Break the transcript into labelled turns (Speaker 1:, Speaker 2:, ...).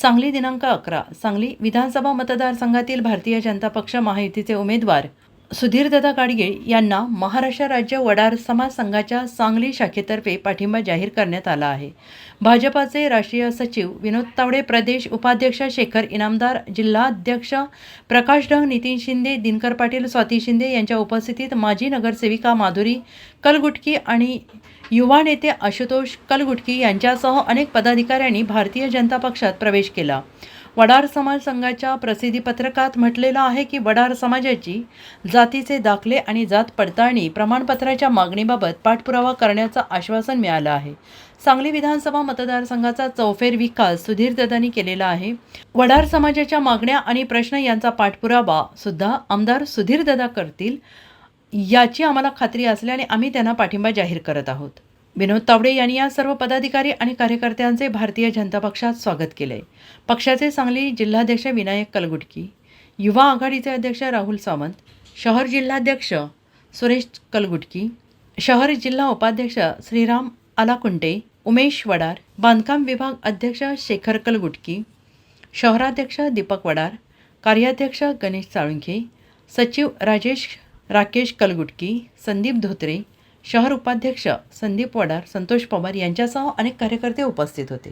Speaker 1: सांगली दिनांक 11 सांगली विधानसभा मतदारसंघातील भारतीय जनता पक्ष महायुतीचे उमेदवार सुधीरदादा गाडगीळ यांना महाराष्ट्र राज्य वडार समाज संघाच्या सांगली शाखेतर्फे पाठिंबा जाहीर करण्यात आला आहे। भाजपाचे राष्ट्रीय सचिव विनोद तावडे, प्रदेश उपाध्यक्ष शेखर इनामदार, जिल्हाध्यक्ष प्रकाश ढग, नितीन शिंदे, दिनकर पाटील, स्वाती शिंदे यांच्या उपस्थितीत माजी नगरसेविका माधुरी कलगुटकी आणि युवा नेते आशुतोष कलगुटकी यांच्यासह अनेक पदाधिकाऱ्यांनी भारतीय जनता पक्षात प्रवेश केला। वडार समाज संघाच्या प्रसिद्धी पत्रकात म्हटलेलं आहे की वडार समाजाची जातीचे दाखले आणि जात पडताळणी प्रमाणपत्राच्या मागणीबाबत पाठपुरावा करण्याचं आश्वासन मिळालं आहे। सांगली विधानसभा मतदारसंघाचा चौफेर विकास सुधीरदादांनी केलेला आहे। वडार समाजाच्या मागण्या आणि प्रश्न यांचा पाठपुरावा सुद्धा आमदार सुधीरदादा करतील याची आम्हाला खात्री असल्याने आम्ही त्यांना पाठिंबा जाहीर करत आहोत। विनोद तावडे यांनी या सर्व पदाधिकारी आणि कार्यकर्त्यांचे भारतीय जनता पक्षात स्वागत केले। पक्षाचे सांगली जिल्हाध्यक्ष विनायक कलगुटकी, युवा आघाडीचे अध्यक्ष राहुल सावंत, शहर जिल्हाध्यक्ष सुरेश कलगुटकी, शहर जिल्हा उपाध्यक्ष श्रीराम आलाकुंटे, उमेश वडार, बांधकाम विभाग अध्यक्ष शेखर कलगुटकी, शहराध्यक्ष दीपक वडार, कार्याध्यक्ष गणेश साळुंखे, सचिव राकेश कलगुटकी, संदीप धोत्रे, शहर उपाध्यक्ष संदीप वडार, संतोष पवार यांच्यासह अनेक कार्यकर्ते उपस्थित होते।